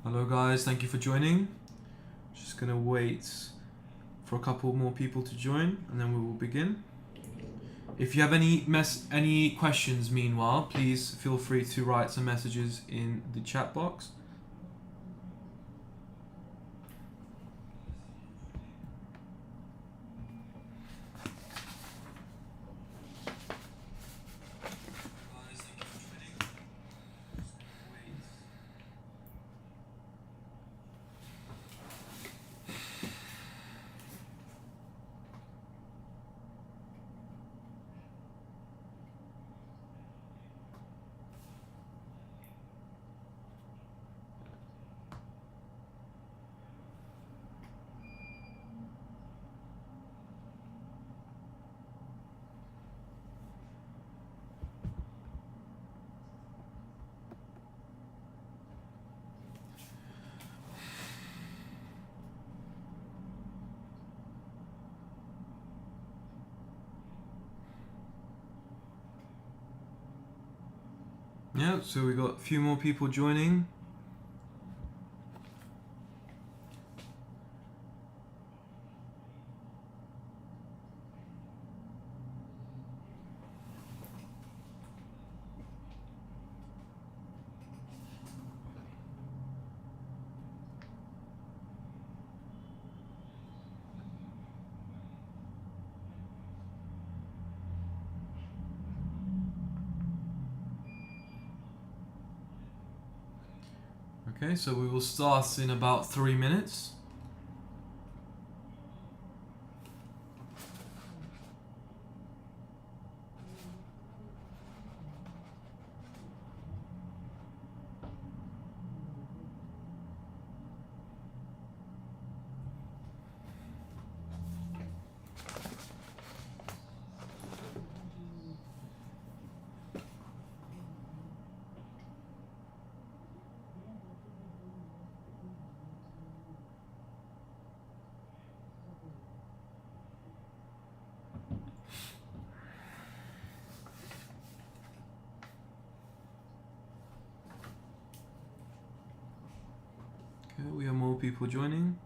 Hello guys, thank you for joining. Just gonna wait for a couple more people to join and then we will begin. If you have any questions meanwhile, please feel free to write some messages in the chat box. Yeah, so we got a few more people joining. Okay, so we will start in about 3 minutes. Okay, we have more people joining.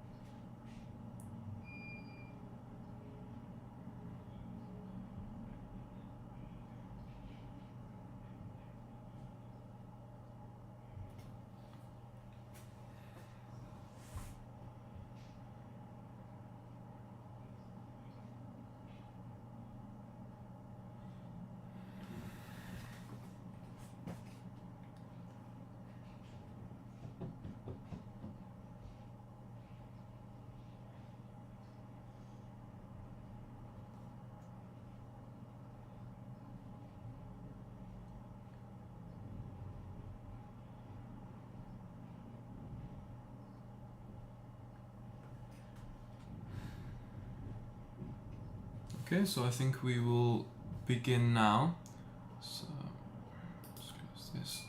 Okay, so I think we will begin now. So, let's close this.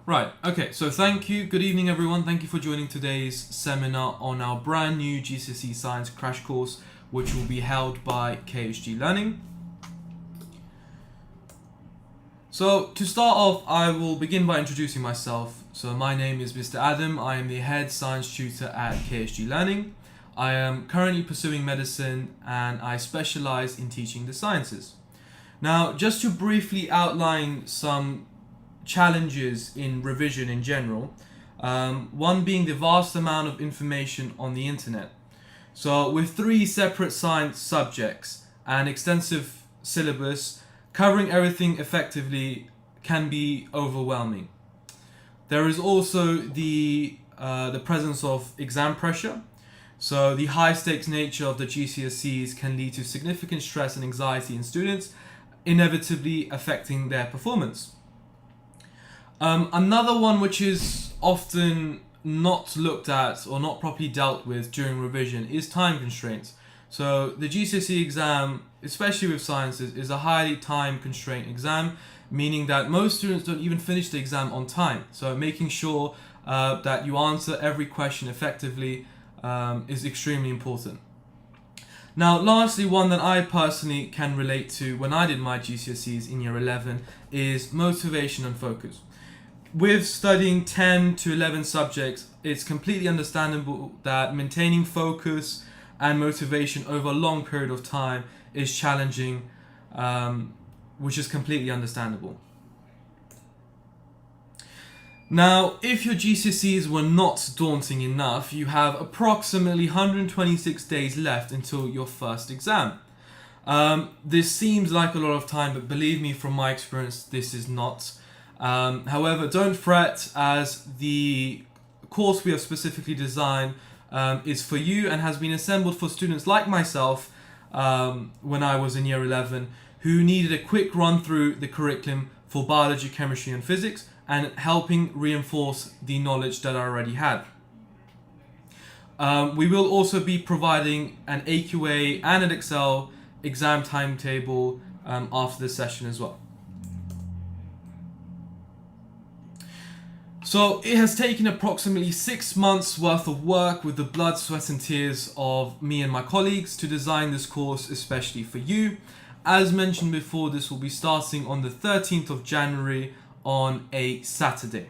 Right, okay, so thank you. Good evening, everyone. Thank you for joining today's seminar on our brand new GCSE Science crash course, which will be held by KSG Learning. So, to start off, I will begin by introducing myself. So, my name is Mr. Adam. I am the head science tutor at KSG Learning. I am currently pursuing medicine and I specialize in teaching the sciences. Now, just to briefly outline some challenges in revision in general, one being the vast amount of information on the internet. So, with 3 separate science subjects and extensive syllabus, covering everything effectively can be overwhelming. There is also the presence of exam pressure. So the high stakes nature of the GCSEs can lead to significant stress and anxiety in students, inevitably affecting their performance. Another one which is often not looked at or not properly dealt with during revision is time constraints. So the GCSE exam, especially with sciences, is a highly time constrained exam, meaning that most students don't even finish the exam on time. So making sure that you answer every question effectively is extremely important. Now, lastly, one that I personally can relate to when I did my GCSEs in year 11 is motivation and focus. with studying 10 to 11 subjects, it's completely understandable that maintaining focus and motivation over a long period of time is challenging, which is completely understandable. Now, if your GCSEs were not daunting enough, you have approximately 126 days left until your first exam. This seems like a lot of time, but believe me, from my experience, this is not. However, don't fret, as the course we have specifically designed is for you and has been assembled for students like myself when I was in year 11, who needed a quick run through the curriculum for biology, chemistry and physics, and helping reinforce the knowledge that I already had. We will also be providing an AQA and an Excel exam timetable after this session as well. So it has taken approximately 6 months worth of work with the blood, sweat and tears of me and my colleagues to design this course especially for you. As mentioned before, this will be starting on the 13th of January on a Saturday.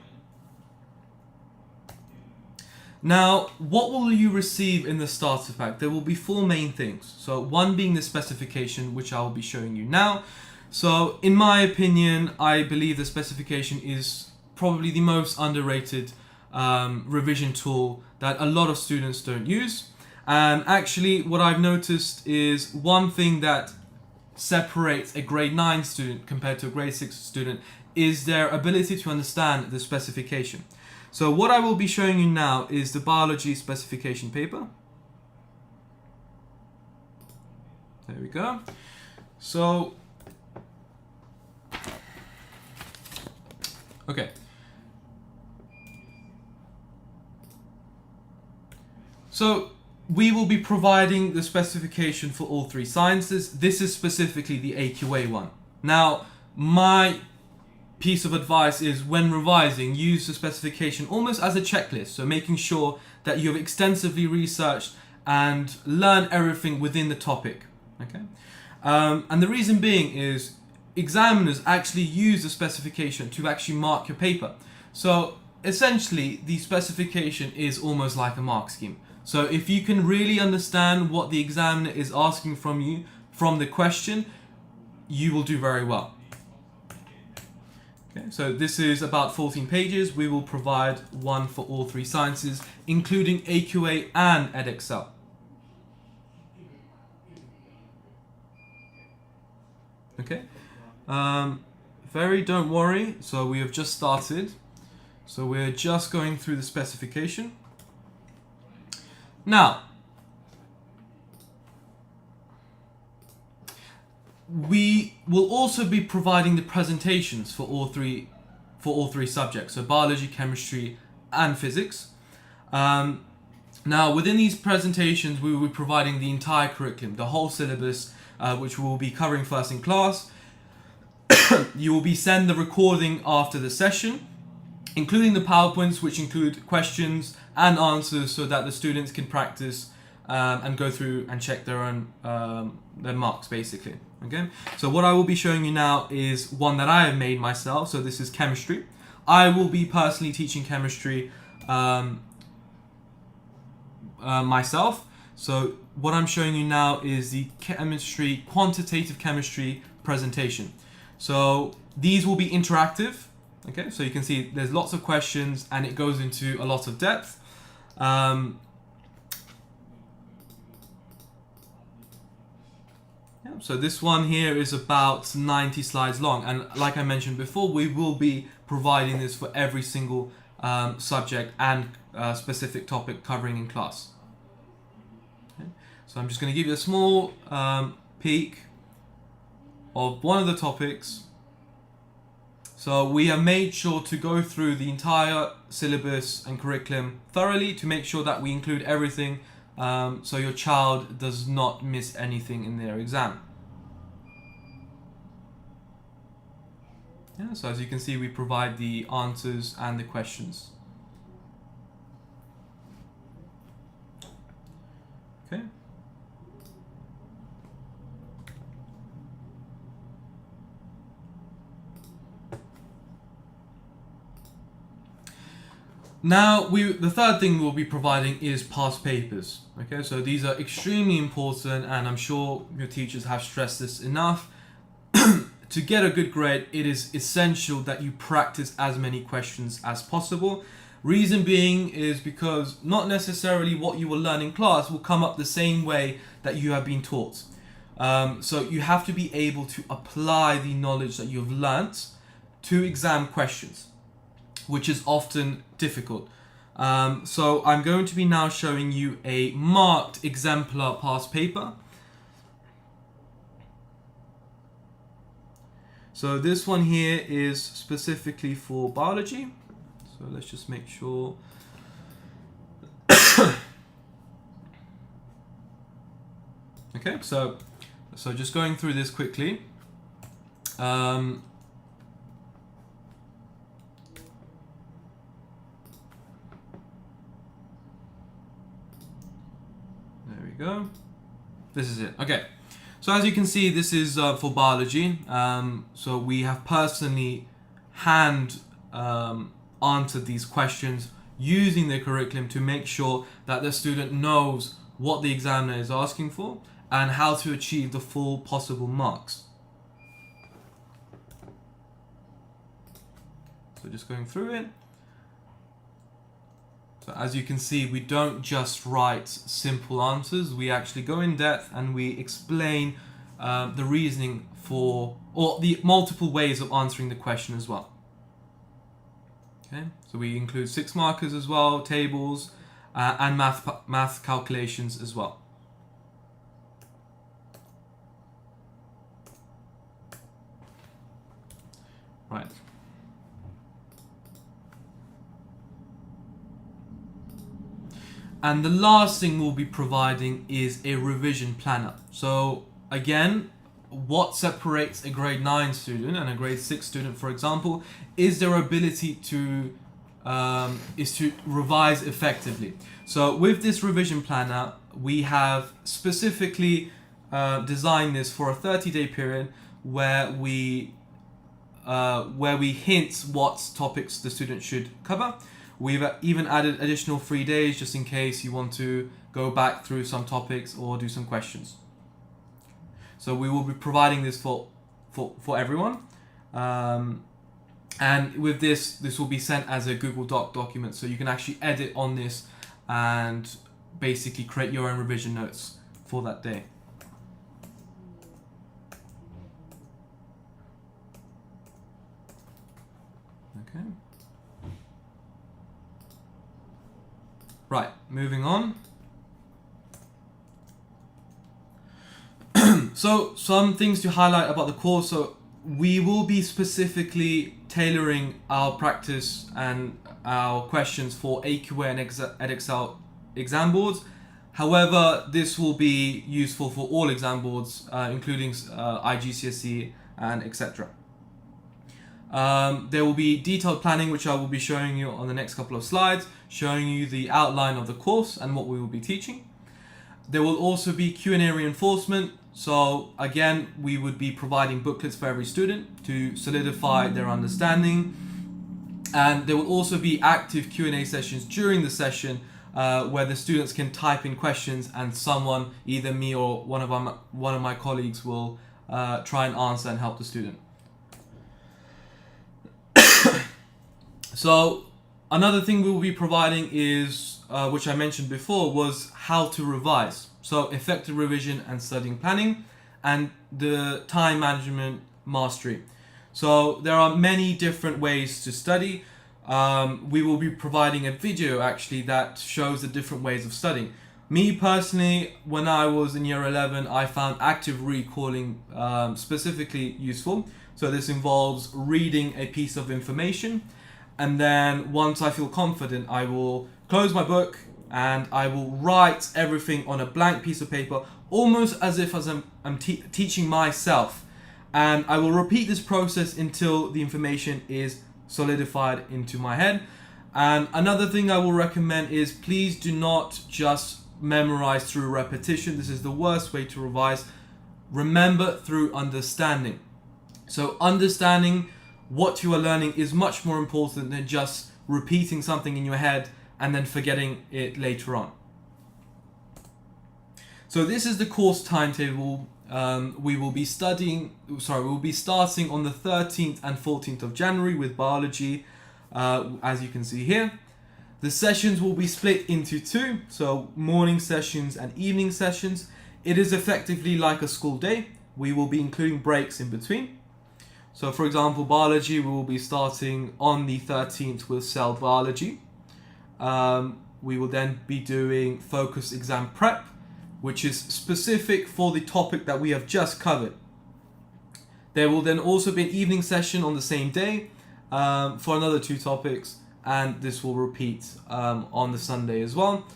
Now, what will you receive in the starter pack? There will be 4 main things. So one being the specification, which I will be showing you now. So in my opinion, I believe the specification is probably the most underrated revision tool that a lot of students don't use. And actually what I've noticed is one thing that separates a grade 9 student compared to a grade 6 student is their ability to understand the specification. So what I will be showing you now is the biology specification paper. There we go. So, okay. So we will be providing the specification for all 3 sciences. This is specifically the AQA one. Now, my piece of advice is, when revising, use the specification almost as a checklist. So making sure that you have extensively researched and learn everything within the topic. Okay, and the reason being is examiners actually use the specification to actually mark your paper. So essentially, the specification is almost like a mark scheme. So if you can really understand what the examiner is asking from you from the question, you will do very well. Okay, so this is about 14 pages. We will provide one for all 3 sciences, including AQA and Edexcel. Okay, don't worry. So we have just started. So we're just going through the specification. Now, we will also be providing the presentations for all three subjects, so biology, chemistry, and physics. Now, within these presentations, we will be providing the entire curriculum, the whole syllabus, which we will be covering first in class. You will be sent the recording after the session, including the PowerPoints, which include questions and answers, so that the students can practice and go through and check their own their marks, basically. Okay, so what I will be showing you now is one that I have made myself. So this is chemistry. I will be personally teaching chemistry myself. So what I'm showing you now is the quantitative chemistry presentation. So these will be interactive. Okay, so you can see there's lots of questions and it goes into a lot of depth. So this one here is about 90 slides long, and like I mentioned before, we will be providing this for every single subject and specific topic covering in class. Okay. So I'm just going to give you a small peek of one of the topics. So we have made sure to go through the entire syllabus and curriculum thoroughly to make sure that we include everything, so your child does not miss anything in their exam. Yeah, so as you can see, we provide the answers and the questions. Okay. Now, the third thing we'll be providing is past papers. Okay, so these are extremely important, and I'm sure your teachers have stressed this enough. To get a good grade, it is essential that you practice as many questions as possible. Reason being is because not necessarily what you will learn in class will come up the same way that you have been taught. So you have to be able to apply the knowledge that you've learnt to exam questions, which is often difficult. So I'm going to be now showing you a marked exemplar past paper. So this one here is specifically for biology. So let's just make sure. Okay, so just going through this quickly. There we go. This is it. Okay. So as you can see, this is for biology. So we have personally answered these questions using the curriculum to make sure that the student knows what the examiner is asking for and how to achieve the full possible marks. So just going through it. So as you can see, we don't just write simple answers, we actually go in depth and we explain the reasoning for, or the multiple ways of answering the question as well. Okay, so we include 6 markers as well, tables, and math calculations as well. Right. And the last thing we'll be providing is a revision planner. So again, what separates a grade 9 student and a grade 6 student, for example, is their ability to revise effectively. So with this revision planner, we have specifically designed this for a 30-day period where we hint what topics the student should cover. We've even added additional 3 days just in case you want to go back through some topics or do some questions. So we will be providing this for everyone. And with this will be sent as a Google Doc document, so you can actually edit on this and basically create your own revision notes for that day. Okay. Right, moving on. So some things to highlight about the course. So we will be specifically tailoring our practice and our questions for AQA and Edexcel exam boards. However, this will be useful for all exam boards, including IGCSE and etc. There will be detailed planning, which I will be showing you on the next couple of slides, showing you the outline of the course and what we will be teaching. There will also be Q&A reinforcement. So again, we would be providing booklets for every student to solidify their understanding. And there will also be active Q&A sessions during the session where the students can type in questions and someone, either me or one of my colleagues, will try and answer and help the student. So another thing we will be providing is, which I mentioned before, was how to revise. So effective revision and studying planning, and the time management mastery. So there are many different ways to study. We will be providing a video actually that shows the different ways of studying. Me personally, when I was in year 11, I found active recalling specifically useful. So this involves reading a piece of information, and then once I feel confident, I will close my book and I will write everything on a blank piece of paper, almost as if I'm teaching myself. And I will repeat this process until the information is solidified into my head. And another thing I will recommend is, please do not just memorize through repetition. This is the worst way to revise. Remember through understanding. So understanding what you are learning is much more important than just repeating something in your head and then forgetting it later on. So this is the course timetable. We will be starting on the 13th and 14th of January with biology, as you can see here. The sessions will be split into two, so morning sessions and evening sessions. It is effectively like a school day. We will be including breaks in between. So for example, biology, we will be starting on the 13th with cell biology. We will then be doing focused exam prep, which is specific for the topic that we have just covered. There will then also be an evening session on the same day for another two topics, and this will repeat on the Sunday as well.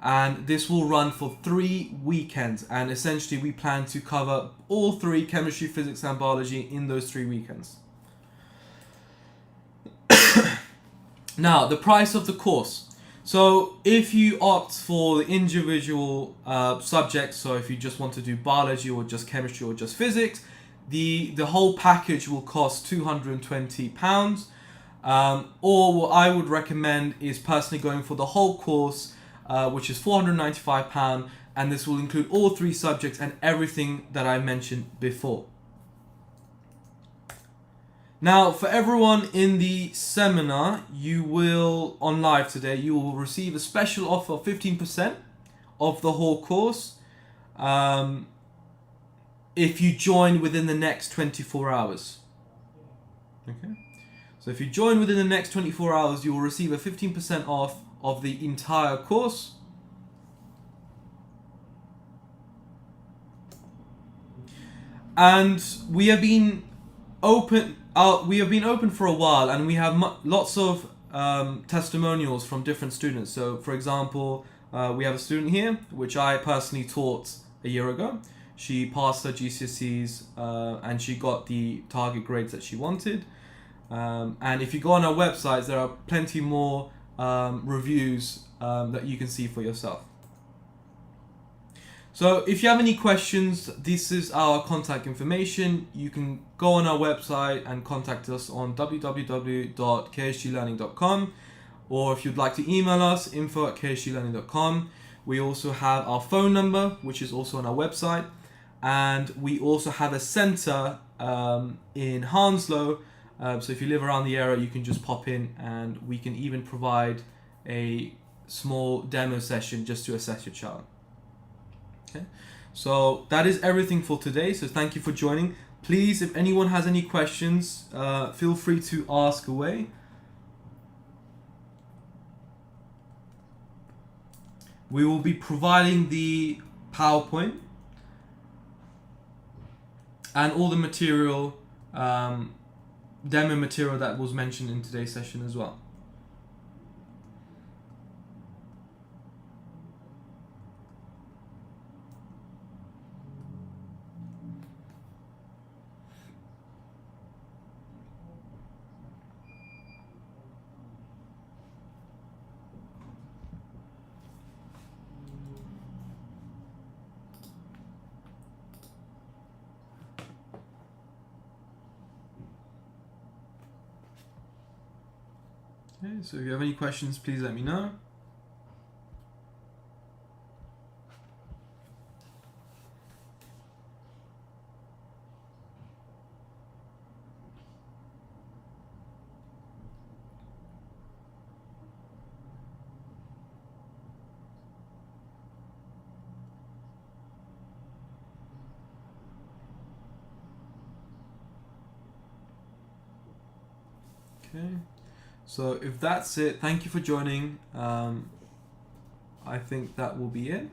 And this will run for 3 weekends, and essentially we plan to cover all three, chemistry, physics and biology, in those 3 weekends. Now, the price of the course. So if you opt for the individual subjects, so if you just want to do biology or just chemistry or just physics, the whole package will cost £220. Or what I would recommend is personally going for the whole course, which is £495, and this will include all 3 subjects and everything that I mentioned before. Now, for everyone in the seminar, on live today, you will receive a special offer of 15% of the whole course if you join within the next 24 hours. Okay. So if you join within the next 24 hours, you will receive a 15% off of the entire course. And we have been open for a while, and we have lots of testimonials from different students. So for example, we have a student here, which I personally taught a year ago. She passed her GCSEs and she got the target grades that she wanted. And if you go on our websites, there are plenty more reviews that you can see for yourself. So if you have any questions, this is our contact information. You can go on our website and contact us on www.ksglearning.com, or if you'd like to email us, info@ksglearning.com. We also have our phone number, which is also on our website, and we also have a center in Hounslow. So if you live around the area, you can just pop in, and we can even provide a small demo session just to assess your child. Okay, so that is everything for today. So thank you for joining. Please, if anyone has any questions, feel free to ask away. We will be providing the PowerPoint and all the material, demo material that was mentioned in today's session as well. Okay, so if you have any questions, please let me know. Okay, so if that's it, thank you for joining. I think that will be it.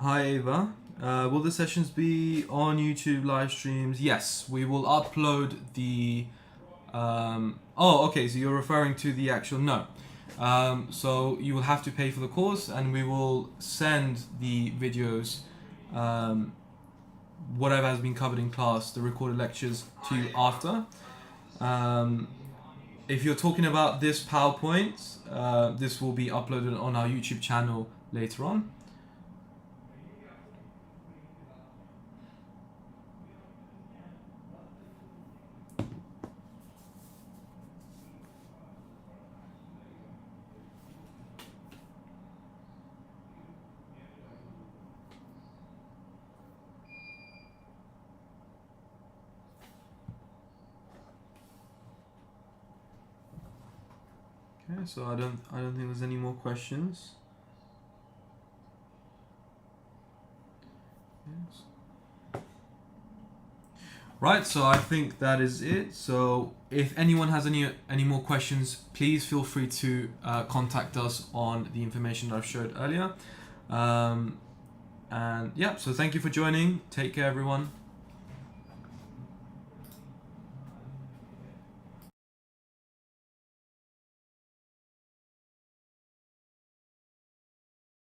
Hi Ava. Will the sessions be on YouTube live streams? Yes, we will upload the. Oh, okay. So you're referring to the actual no. So you will have to pay for the course, and we will send the videos, whatever has been covered in class, the recorded lectures, to you after. If you're talking about this PowerPoint, this will be uploaded on our YouTube channel later on. Okay, so I don't think there's any more questions. Yes. Right, so I think that is it. So if anyone has any more questions, please feel free to contact us on the information that I've showed earlier. And yeah, so thank you for joining. Take care, everyone.